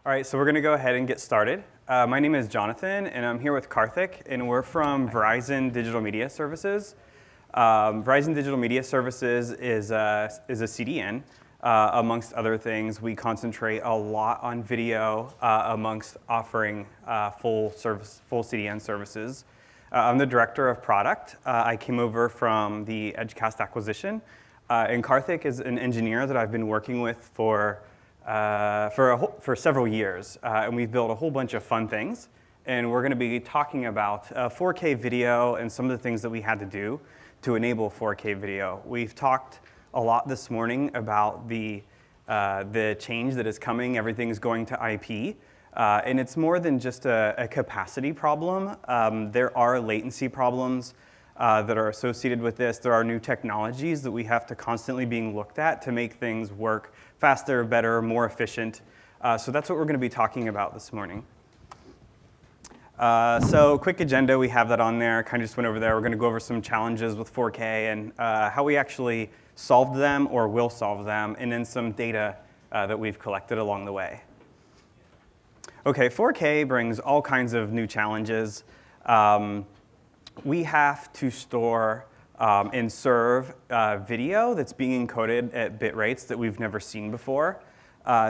All right, so we're going to go ahead and get started. My name is Jonathan, and I'm here with Karthik, and we're from Verizon Digital Media Services. Verizon Digital Media Services is a CDN. Amongst other things, we concentrate a lot on video amongst offering full CDN services. I'm the director of product. I came over from the Anycast acquisition, and Karthik is an engineer that I've been working with for several years, and we've built a whole bunch of fun things. And we're going to be talking about 4K video and some of the things that we had to do to enable 4K video. We've talked a lot this morning about the change that is coming. Everything's going to IP, and it's more than just a capacity problem. There are latency problems that are associated with this. There are new technologies that we have to constantly being looked at to make things work faster, better, more efficient. So that's what we're going to be talking about this morning. So quick agenda, we have that on there. Kind of just went over there. We're going to go over some challenges with 4K and how we actually solved them or will solve them, and then some data that we've collected along the way. Okay, 4K brings all kinds of new challenges. We have to store and serve video that's being encoded at bit rates that we've never seen before.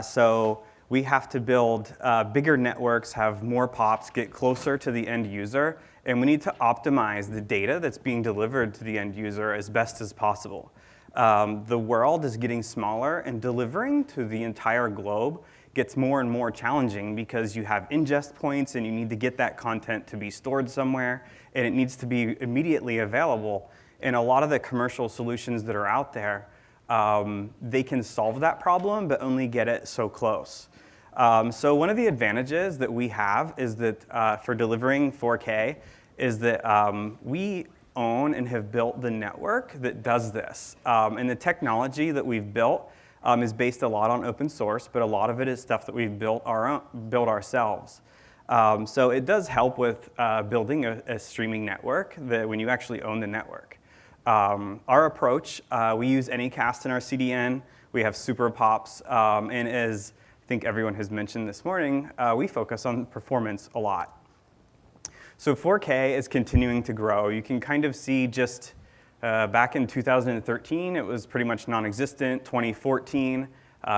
So we have to build bigger networks, have more pops, get closer to the end user, and we need to optimize the data that's being delivered to the end user as best as possible. The world is getting smaller, and delivering to the entire globe gets more and more challenging because you have ingest points and you need to get that content to be stored somewhere, and it needs to be immediately available. And a lot of the commercial solutions that are out there, they can solve that problem, but only get it so close. So one of the advantages that we have is that for delivering 4K is that we own and have built the network that does this. And the technology that we've built is based a lot on open source, but a lot of it is stuff that we've built ourselves. So it does help with building a streaming network that when you actually own the network. Our approach, we use Anycast in our CDN. We have super pops, and as I think everyone has mentioned this morning, we focus on performance a lot. So 4K is continuing to grow. You can kind of see just back in 2013, it was pretty much non-existent. 2014,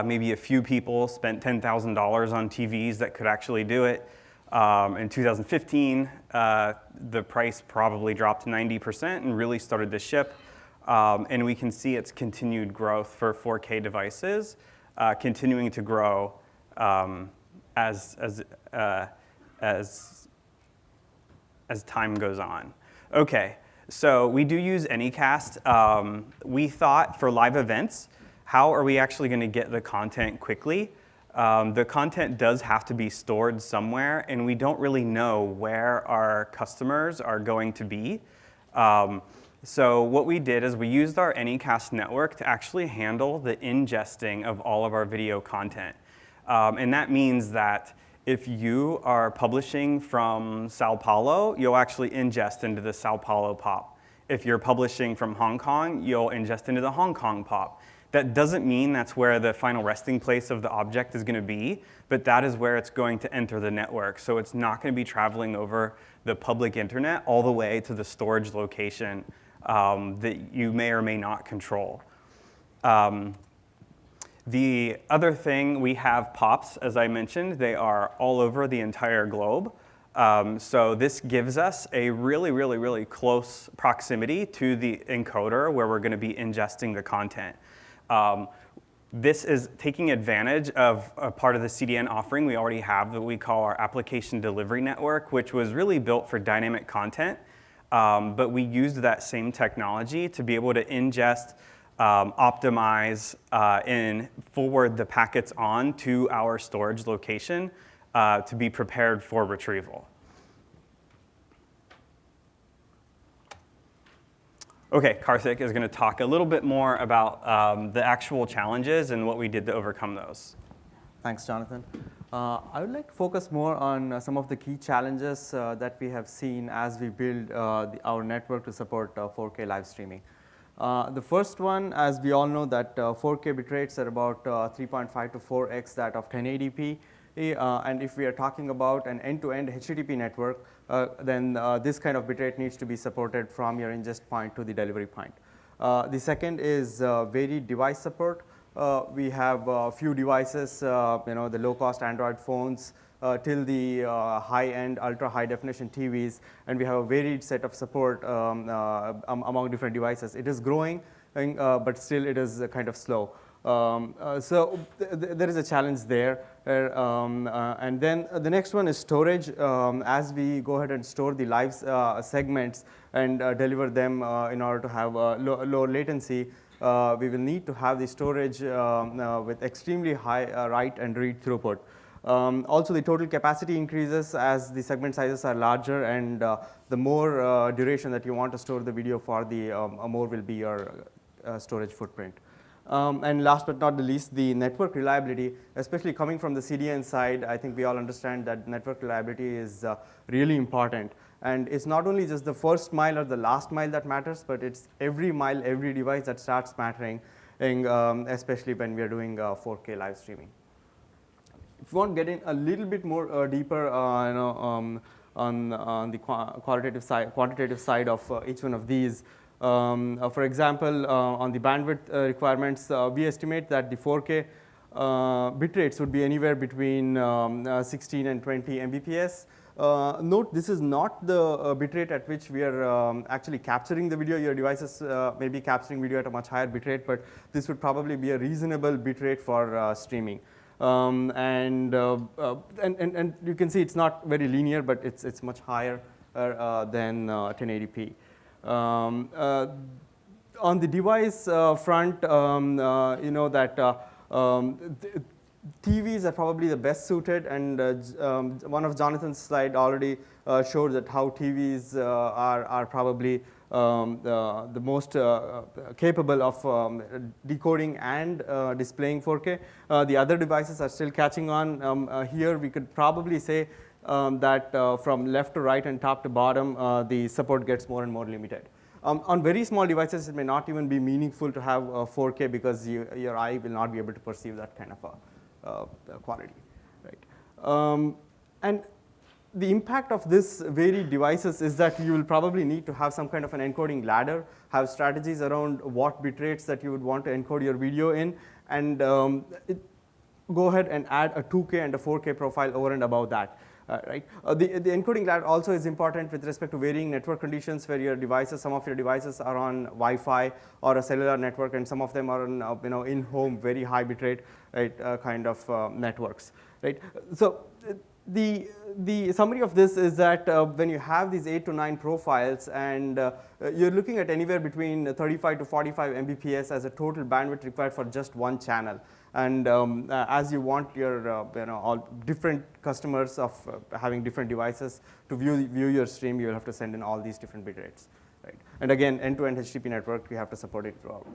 maybe a few people spent $10,000 on TVs that could actually do it. In 2015, the price probably dropped 90% and really started to ship. And we can see its continued growth for 4K devices, continuing to grow as time goes on. Okay, so we do use Anycast. We thought for live events, how are we actually going to get the content quickly? The content does have to be stored somewhere, and we don't really know where our customers are going to be. So what we did is we used our Anycast network to actually handle the ingesting of all of our video content. And that means that if you are publishing from Sao Paulo, you'll actually ingest into the Sao Paulo pop. If you're publishing from Hong Kong, you'll ingest into the Hong Kong pop. That doesn't mean that's where the final resting place of the object is going to be, but that is where it's going to enter the network. So it's not going to be traveling over the public internet all the way to the storage location that you may or may not control. The other thing, we have pops, as I mentioned. They are all over the entire globe. So this gives us a really close proximity to the encoder where we're going to be ingesting the content. This is taking advantage of a part of the CDN offering we already have that we call our application delivery network, which was really built for dynamic content. But we used that same technology to be able to ingest, optimize, and forward the packets on to our storage location to be prepared for retrieval. Okay, Karthik is going to talk a little bit more about the actual challenges and what we did to overcome those. Thanks, Jonathan. I would like to focus more on some of the key challenges that we have seen as we build our network to support 4K live streaming. The first one, as we all know, that 4K bit rates are about 3.5 to 4x that of 1080p. and if we are talking about an end-to-end HTTP network, then this kind of bitrate needs to be supported from your ingest point to the delivery point. The second is varied device support. We have a few devices, the low-cost Android phones, till the high-end, ultra-high definition TVs, and we have a varied set of support among different devices. It is growing, but still it is kind of slow. So there is a challenge there. And then the next one is storage. As we go ahead and store the live segments and deliver them in order to have low latency, we will need to have the storage with extremely high write and read throughput. Also, the total capacity increases as the segment sizes are larger, and the more duration that you want to store the video for, the more will be your storage footprint. And last but not the least, the network reliability, especially coming from the CDN side. I think we all understand that network reliability is really important. And it's not only just the first mile or the last mile that matters, but it's every mile, every device that starts mattering, especially when we are doing 4K live streaming. If you want to get in a little bit more deeper on the quantitative side of each one of these, for example, on the bandwidth requirements, we estimate that the 4K bit rates would be anywhere between 16 and 20 Mbps. Note, this is not the bit rate at which we are actually capturing the video. Your devices may be capturing video at a much higher bit rate, but this would probably be a reasonable bit rate for streaming. And you can see it's not very linear, but it's much higher than 1080p. On the device front, you know that TVs are probably the best suited, and one of Jonathan's slide already showed that how TVs are probably the most capable of decoding and displaying 4K. The other devices are still catching on. Here we could probably say that from left to right and top to bottom, the support gets more and more limited. On very small devices, it may not even be meaningful to have 4K because your eye will not be able to perceive that kind of quality, right? And the impact of this varied devices is that you will probably need to have some kind of an encoding ladder, have strategies around what bit rates that you would want to encode your video in, and go ahead and add a 2K and a 4K profile over and above that. Right. The encoding ladder also is important with respect to varying network conditions, where your devices, some of your devices are on Wi-Fi or a cellular network, and some of them are on in-home very high bitrate, right, kind of networks. Right. So the summary of this is that when you have these 8 to 9 profiles, and you're looking at anywhere between 35 to 45 Mbps as a total bandwidth required for just one channel. And as you want your all different customers of having different devices to view your stream, you will have to send in all these different bit rates, right? And again, end-to-end HTTP network, you have to support it throughout.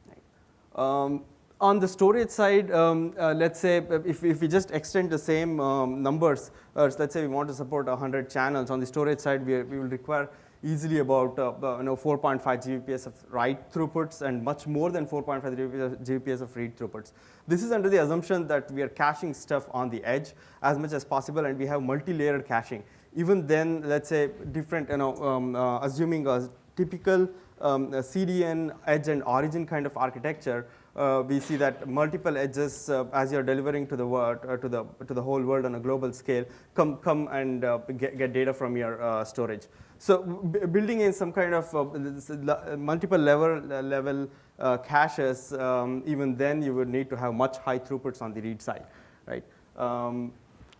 Right. On the storage side, let's say if we just extend the same numbers, let's say we want to support 100 channels. On the storage side, we will require easily about 4.5 Gbps of write throughputs and much more than 4.5 Gbps of read throughputs. This is under the assumption that we are caching stuff on the edge as much as possible, and we have multi-layered caching. Even then, let's say different, assuming a typical CDN edge and origin kind of architecture, we see that multiple edges, as you're delivering to the world, to the whole world on a global scale, come and get data from your storage. So building in some kind of multiple level caches, even then you would need to have much high throughputs on the read side, right?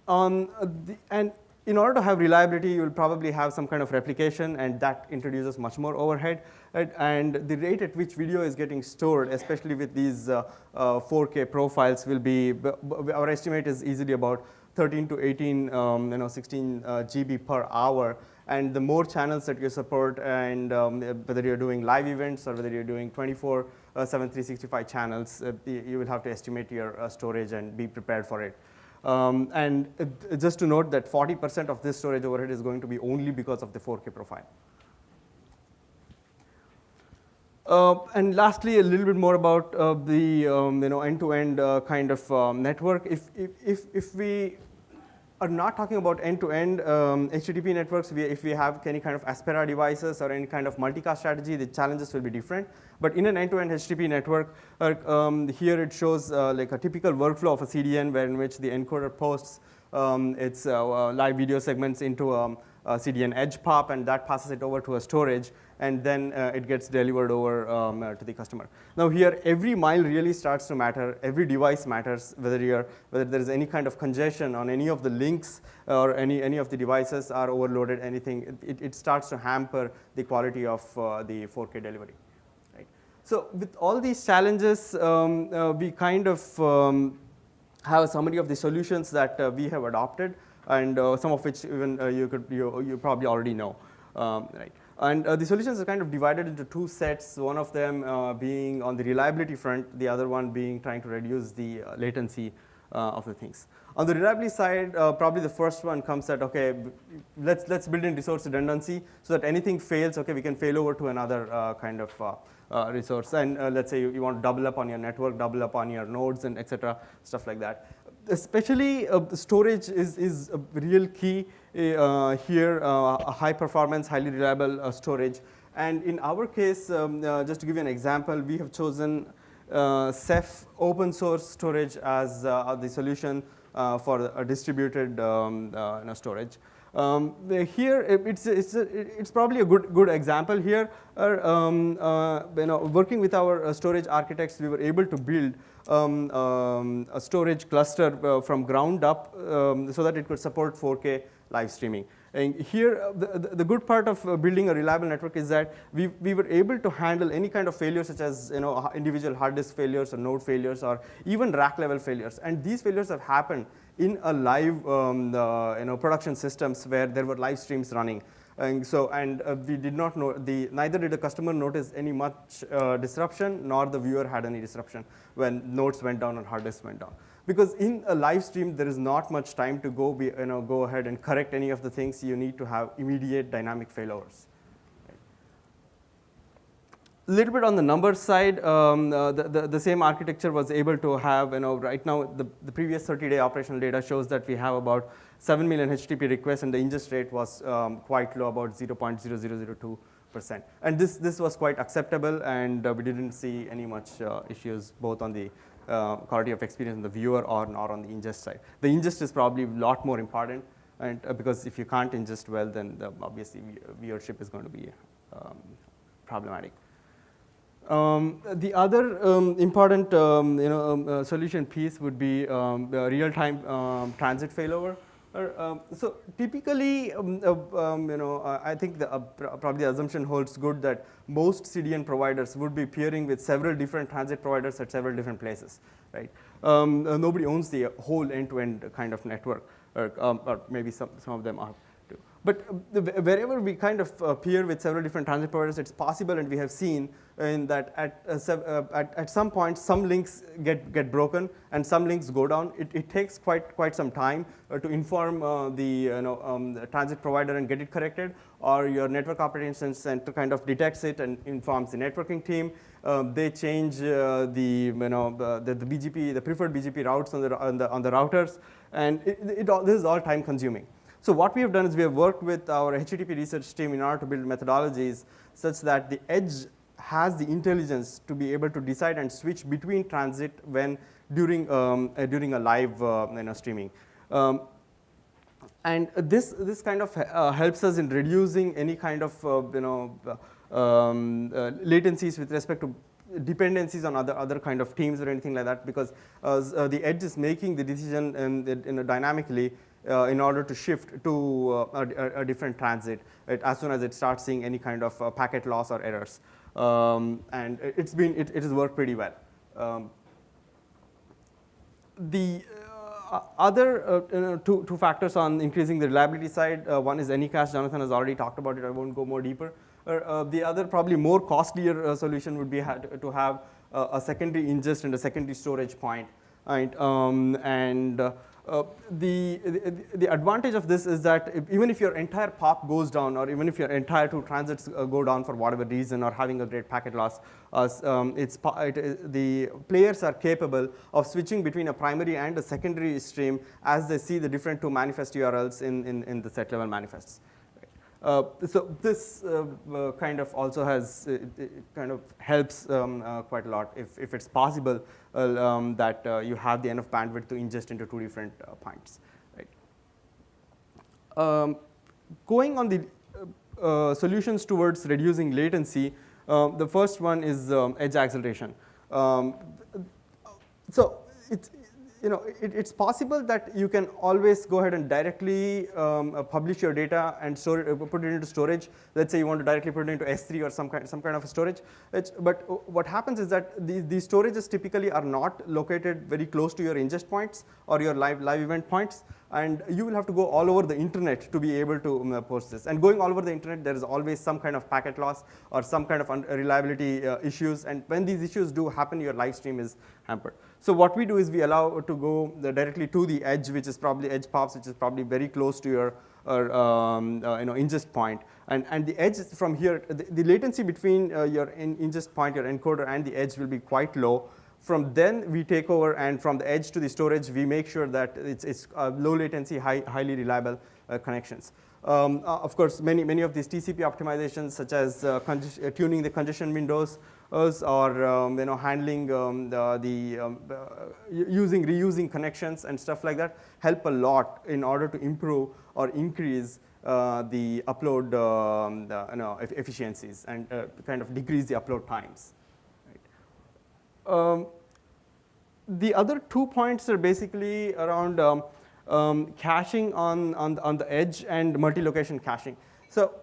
And in order to have reliability, you will probably have some kind of replication, and that introduces much more overhead. Right? And the rate at which video is getting stored, especially with these 4K profiles, will be, our estimate is easily about 13 to 18, 16 GB per hour. And the more channels that you support, and whether you're doing live events or whether you're doing 24/7, 365 channels, you will have to estimate your storage and be prepared for it. And just to note that 40% of this storage overhead is going to be only because of the 4K profile. And lastly, a little bit more about the end-to-end kind of network. If we are not talking about end-to-end HTTP networks, if we have any kind of Aspera devices or any kind of multicast strategy, the challenges will be different. But in an end-to-end HTTP network, here it shows like a typical workflow of a CDN, in which the encoder posts its live video segments into a CDN edge pop, and that passes it over to a storage, and then it gets delivered over to the customer. Now here, every mile really starts to matter. Every device matters, whether there is any kind of congestion on any of the links or any of the devices are overloaded, anything. It starts to hamper the quality of the 4K delivery. Right? So with all these challenges, we kind of have a summary of the solutions that we have adopted, and some of which even you probably already know. Right? And the solutions are kind of divided into two sets, one of them being on the reliability front, the other one being trying to reduce the latency of the things. On the reliability side, probably the first one comes at, okay, let's build in resource redundancy so that anything fails, okay, we can fail over to another kind of resource. And let's say you want to double up on your network, double up on your nodes, and et cetera, stuff like that. Especially storage is a real key here, a high performance, highly reliable storage. And in our case, just to give you an example, we have chosen CEPH open source storage as the solution for a distributed storage. Here, it's probably a good example here. Working with our storage architects, we were able to build a storage cluster from ground up so that it could support 4K live streaming. And here, the good part of building a reliable network is that we were able to handle any kind of failures, such as individual hard disk failures or node failures or even rack level failures. And these failures have happened in a live production systems where there were live streams running. And so, we did not know, neither did the customer notice any much disruption, nor the viewer had any disruption when nodes went down and hard disks went down. Because in a live stream, there is not much time to go ahead and correct any of the things. You need to have immediate dynamic failovers. A little bit on the numbers side, the same architecture was able to have, right now the previous 30-day operational data shows that we have about 7 million HTTP requests, and the ingest rate was quite low, about 0.0002%. And this was quite acceptable, and we didn't see any much issues both on the quality of experience on the viewer or on the ingest side. The ingest is probably a lot more important, and because if you can't ingest well, then obviously viewership is going to be problematic. The other important solution piece would be real-time transit failover. So typically, I think probably the assumption holds good that most CDN providers would be peering with several different transit providers at several different places, right? Nobody owns the whole end-to-end kind of network, or maybe some of them are. But wherever we kind of peer with several different transit providers, it's possible, and we have seen in that at some point some links get broken and some links go down. It takes quite some time to inform the transit provider and get it corrected, or your network operations center kind of detects it and informs the networking team. They change the BGP, the preferred BGP routes on the routers, and this is all time consuming. So what we have done is we have worked with our HTTP research team in order to build methodologies such that the edge has the intelligence to be able to decide and switch between transit during a live streaming. And this kind of helps us in reducing any kind of latencies with respect to dependencies on other kind of teams or anything like that, because the edge is making the decision dynamically in order to shift to a different transit as soon as it starts seeing any kind of packet loss or errors. And it has worked pretty well. The other two factors on increasing the reliability side, one is Anycast. Jonathan has already talked about it. I won't go more deeper. The other, probably more costlier solution would be to have a secondary ingest and a secondary storage point. Right? The advantage of this is that even if your entire POP goes down, or even if your entire two transits go down for whatever reason, or having a great packet loss, the players are capable of switching between a primary and a secondary stream as they see the different two manifest URLs in the set level manifests. So this kind of also has, it kind of helps quite a lot if it's possible that you have the enough bandwidth to ingest into two different points. Right? Going on the solutions towards reducing latency, the first one is edge acceleration. So it's possible that you can always go ahead and directly publish your data and put it into storage. Let's say you want to directly put it into S3 or some kind of a storage. But what happens is that these storages typically are not located very close to your ingest points or your live event points. And you will have to go all over the internet to be able to post this. And going all over the internet, there is always some kind of packet loss or some kind of reliability issues. And when these issues do happen, your live stream is hampered. So what we do is we allow to go directly to the edge, which is probably edge POPs, which is probably very close to your ingest point. And the edge from here, the latency between your ingest point, your encoder, and the edge will be quite low. From then, we take over, and from the edge to the storage, we make sure that it's low latency, highly reliable connections. Of course, many of these TCP optimizations, such as tuning the congestion windows, or handling reusing connections and stuff like that, help a lot in order to improve or increase the upload efficiencies and kind of decrease the upload times. The other 2 points are basically around caching on the edge and multi-location caching. So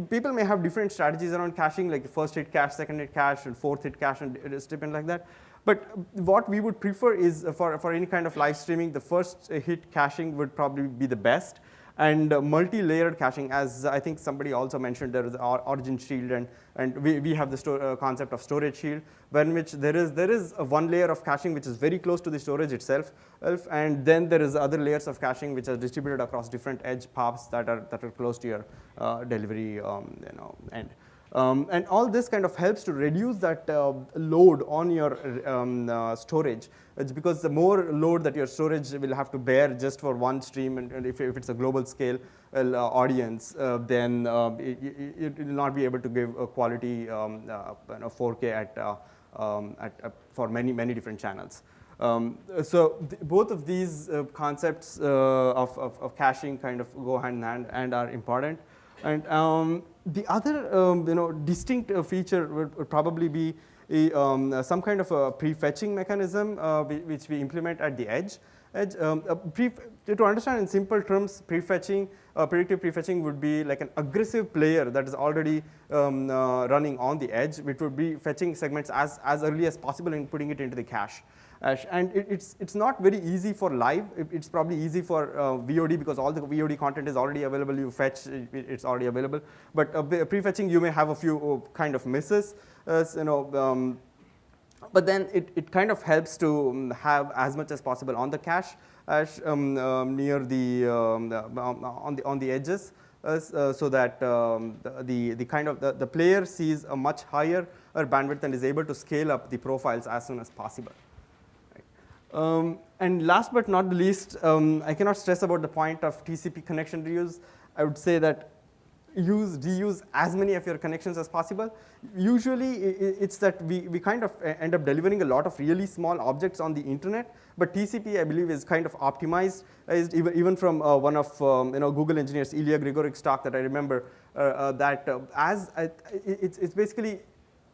people may have different strategies around caching, like first hit cache, second hit cache, and fourth hit cache, and it's different like that. But what we would prefer is for any kind of live streaming, the first hit caching would probably be the best. And multi-layered caching, as I think somebody also mentioned, there is origin shield, and we have the concept of storage shield, when which there is one layer of caching which is very close to the storage itself, and then there is other layers of caching which are distributed across different edge POPs that are close to your delivery end. And all this kind of helps to reduce that load on your storage. It's because the more load that your storage will have to bear just for one stream, and if it's a global scale audience, then it will not be able to give a quality 4K for many different channels. So both of these concepts of caching kind of go hand in hand and are important. And the other distinct feature would probably be some kind of a prefetching mechanism which we implement at the edge. To understand in simple terms, prefetching, predictive prefetching would be like an aggressive player that is already running on the edge, which would be fetching segments as early as possible and putting it into the cache. And it's not very easy for live. It's probably easy for VOD because all the VOD content is already available. You fetch, it's already available. But prefetching, you may have a few kind of misses. But then it kind of helps to have as much as possible on the cache as near the on the edges, so that the player sees a much higher bandwidth and is able to scale up the profiles as soon as possible. And last but not the least, I cannot stress about the point of TCP connection reuse. I would say that reuse as many of your connections as possible. Usually, it's that we kind of end up delivering a lot of really small objects on the internet, but TCP, I believe, is kind of optimized, even from one of Google engineers, Ilya Grigoryk's talk that I remember, it's basically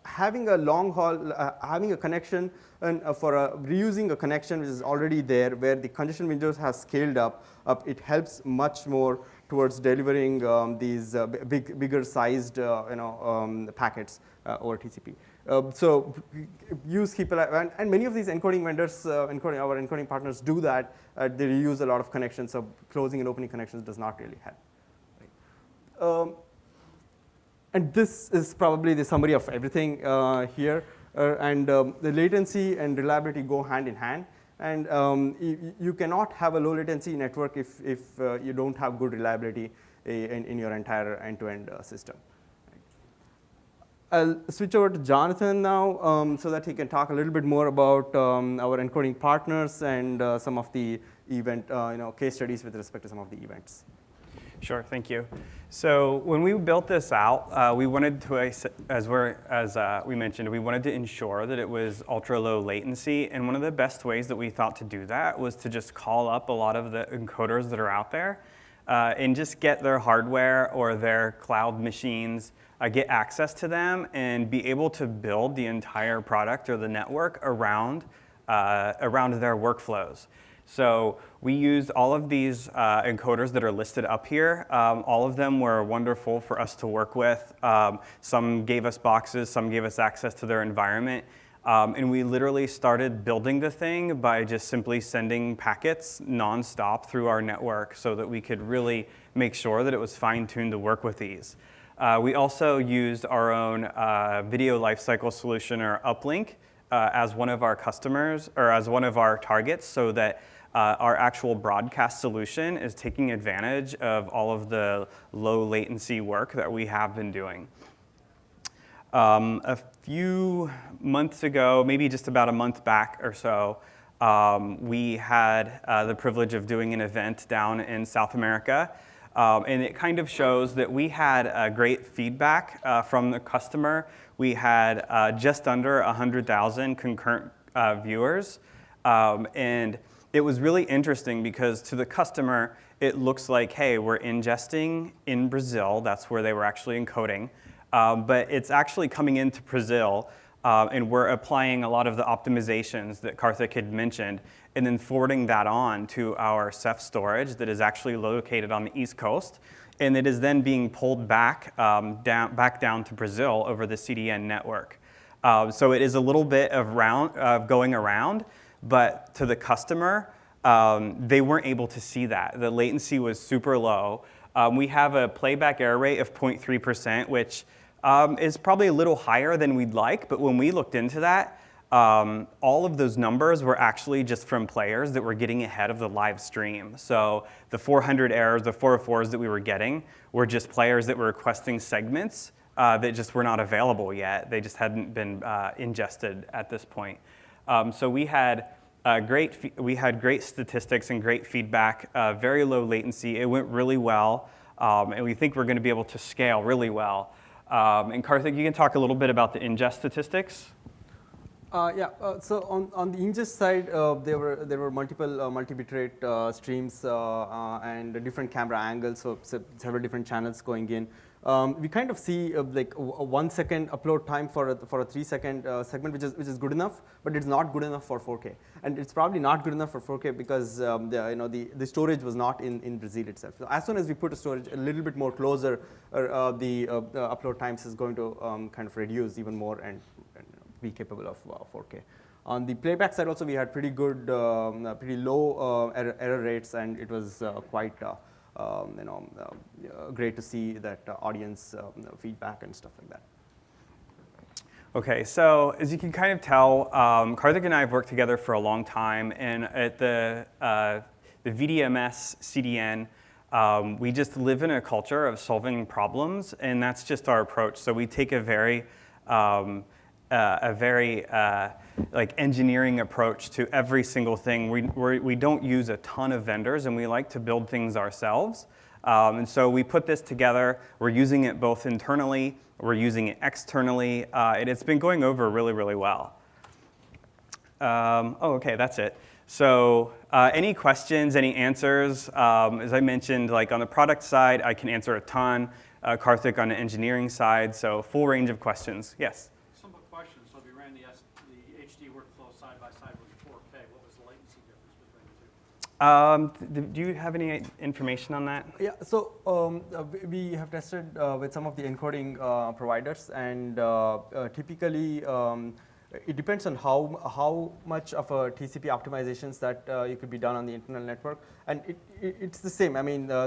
having a long haul, having a connection, and for reusing a connection which is already there, where the congestion windows have scaled up, it helps much more towards delivering these bigger sized packets over TCP. So use Keep Alive, and many of these encoding vendors, our encoding partners do that. They reuse a lot of connections, so closing and opening connections does not really help. Right? And this is probably the summary of everything here. The latency and reliability go hand in hand. And you cannot have a low latency network if you don't have good reliability in your entire end-to-end system. I'll switch over to Jonathan now so that he can talk a little bit more about our encoding partners and some of the event case studies with respect to some of the events. Sure, thank you. So when we built this out, we wanted to, as we mentioned, we wanted to ensure that it was ultra low latency. And one of the best ways that we thought to do that was to just call up a lot of the encoders that are out there and just get their hardware or their cloud machines, get access to them and be able to build the entire product or the network around their workflows. So we used all of these encoders that are listed up here. All of them were wonderful for us to work with. Some gave us boxes, some gave us access to their environment. And we literally started building the thing by just simply sending packets nonstop through our network so that we could really make sure that it was fine-tuned to work with these. We also used our own video lifecycle solution, or Uplink, as one of our customers, or as one of our targets, so that our actual broadcast solution is taking advantage of all of the low latency work that we have been doing. A few months ago, maybe just about a month back or so, we had the privilege of doing an event down in South America. And it kind of shows that we had great feedback from the customer. We had just under 100,000 concurrent viewers. And it was really interesting because to the customer, it looks like, hey, we're ingesting in Brazil. That's where they were actually encoding. But it's actually coming into Brazil, and we're applying a lot of the optimizations that Karthik had mentioned, and then forwarding that on to our CEPH storage that is actually located on the East Coast. And it is then being pulled back, back down to Brazil over the CDN network. So it is a little bit of going around, but to the customer, they weren't able to see that. The latency was super low. We have a playback error rate of 0.3%, which is probably a little higher than we'd like, but when we looked into that, all of those numbers were actually just from players that were getting ahead of the live stream. So the 400 errors, the 404s that we were getting were just players that were requesting segments that just were not available yet. They just hadn't been ingested at this point. So we had great statistics and great feedback, very low latency. It went really well, and we think we're going to be able to scale really well. And Karthik, you can talk a little bit about the ingest statistics. So on the ingest side, there were multiple multi-bitrate streams and different camera angles, so several different channels going in. We kind of see like a 1 second upload time for a 3 second segment, which is good enough, but it's not good enough for 4K. And it's probably not good enough for 4K because the storage was not in Brazil itself. So as soon as we put a storage a little bit more closer, the upload times is going to kind of reduce even more and be capable of 4K. On the playback side also, we had pretty good, pretty low error rates, and it was quite great to see that audience feedback and stuff like that. Okay, so as you can kind of tell, Karthik and I have worked together for a long time, and at the VDMS CDN, we just live in a culture of solving problems, and that's just our approach. So we take a very like engineering approach to every single thing. We don't use a ton of vendors, and we like to build things ourselves. And so we put this together. We're using it both internally, we're using it externally, and it's been going over really, really well. Okay, that's it. So any questions, any answers? As I mentioned, like on the product side, I can answer a ton. Karthik on the engineering side, so full range of questions. Yes? Do you have any information on that? Yeah, so we have tested with some of the encoding providers, and typically it depends on how much of a TCP optimizations that you could be done on the internal network, and it's the same. I mean, for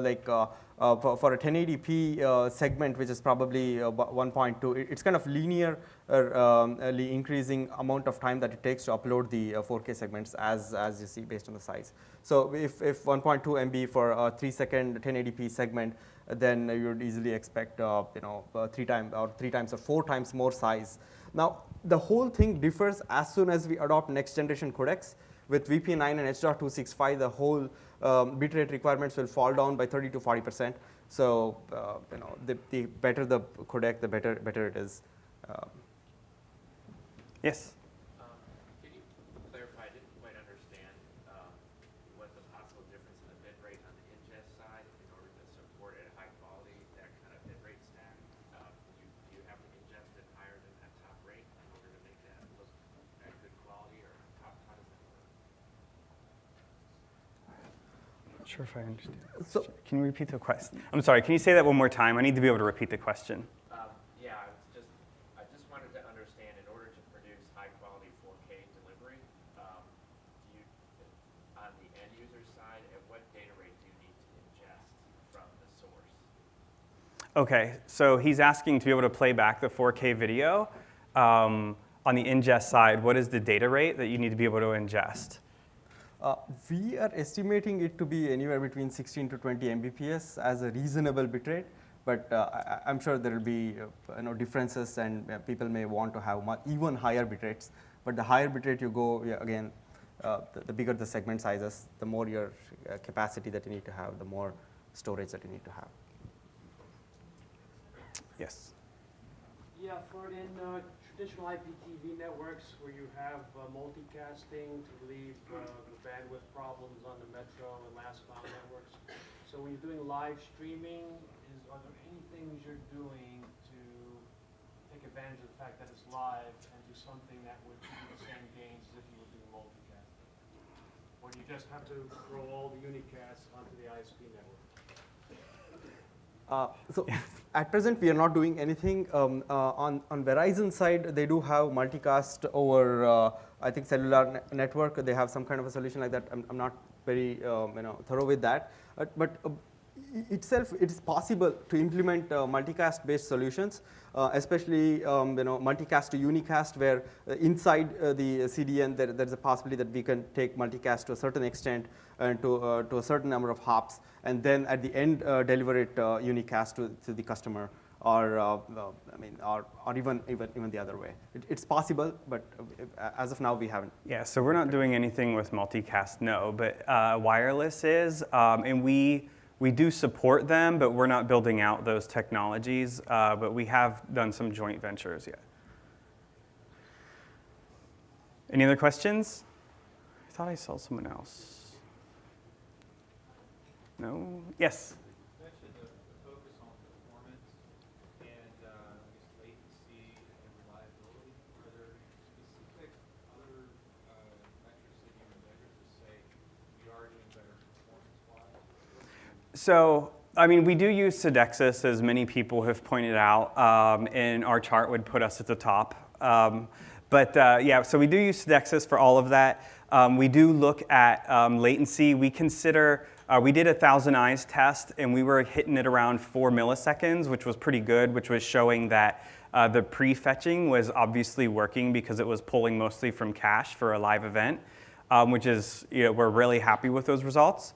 a 1080p segment, which is probably 1.2, it's kind of linear increasing amount of time that it takes to upload the 4K segments as you see based on the size. So if 1.2 MB for a 3-second 1080p segment, then you would easily expect 3 times or 4 times more size. Now the whole thing differs as soon as we adopt next generation codecs. With VP9 and H.265, the whole bitrate requirements will fall down by 30 to 40%. So the better the codec, the better it is. Yes. Can you clarify? I didn't quite understand what the possible difference in the bit rate on the ingest side in order to support at high quality that kind of bit rate stack. Do you have to ingest it higher than that top rate in order to make that look at good quality, or how does that work? Not sure if I understand. So Can you repeat the question? I'm sorry, can you say that one more time? I need to be able to repeat the question. Yeah, I just wanted to understand, in order to produce high quality 4K delivery, on the end user side, at what data rate do you need to ingest from the source? Okay, so he's asking to be able to play back the 4K video. On the ingest side, what is the data rate that you need to be able to ingest? we are estimating it to be anywhere between 16 to 20 Mbps as a reasonable bitrate. But I'm sure there will be differences, and people may want to have even higher bitrates. But the higher bitrate you go, again, the bigger the segment sizes, the more your capacity that you need to have, the more storage that you need to have. Yes. Yeah, for in traditional IPTV networks where you have multicasting to relieve the bandwidth problems on the Metro and last mile networks. So when you're doing live streaming, are there any things you're doing to take advantage of the fact that it's live and do something that would give you the same gains as if you were doing multicasting? Or do you just have to throw all the unicasts onto the ISP network? So at present, we are not doing anything. On Verizon side, they do have multicast over, I think, cellular network. They have some kind of a solution like that. I'm not very thorough with that. But itself, it is possible to implement multicast-based solutions, especially multicast to unicast, where inside the CDN there's a possibility that we can take multicast to a certain extent and to a certain number of hops, and then at the end deliver it unicast to the customer, or or even the other way. It's possible, but as of now we haven't. Yeah, so we're not doing anything with multicast, no, but wireless is, and we do support them, but we're not building out those technologies, but we have done some joint ventures, yeah. Any other questions? I thought I saw someone else. No? Yes? You mentioned the focus on performance and latency and reliability. Are there specific other metrics that you can measure to say we are doing better performance-wise? So, I mean, we do use Sodexis, as many people have pointed out, and our chart would put us at the top. Yeah, so we do use Sodexis for all of that. We do look at latency. We consider, we did a 1,000 eyes test, and we were hitting it around 4 milliseconds, which was pretty good, which was showing that the pre-fetching was obviously working because it was pulling mostly from cache for a live event, which is, we're really happy with those results.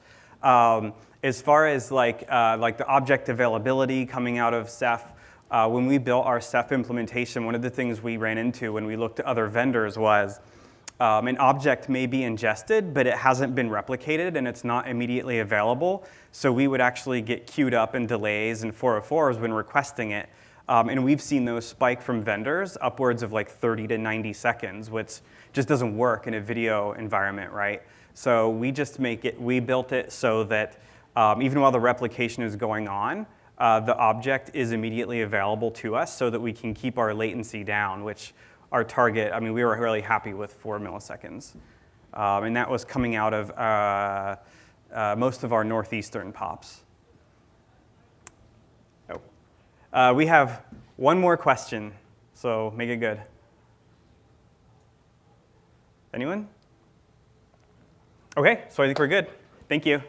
As far as like the object availability coming out of CEPH, when we built our CEPH implementation, one of the things we ran into when we looked at other vendors was an object may be ingested, but it hasn't been replicated and it's not immediately available. So we would actually get queued up in delays and 404s when requesting it. And we've seen those spike from vendors upwards of like 30 to 90 seconds, which just doesn't work in a video environment, right? So we just we built it so that even while the replication is going on, the object is immediately available to us so that we can keep our latency down, which our target, I mean, we were really happy with 4 milliseconds. And that was coming out of most of our northeastern POPs. Oh. We have one more question, so make it good. Anyone? Okay, so I think we're good. Thank you.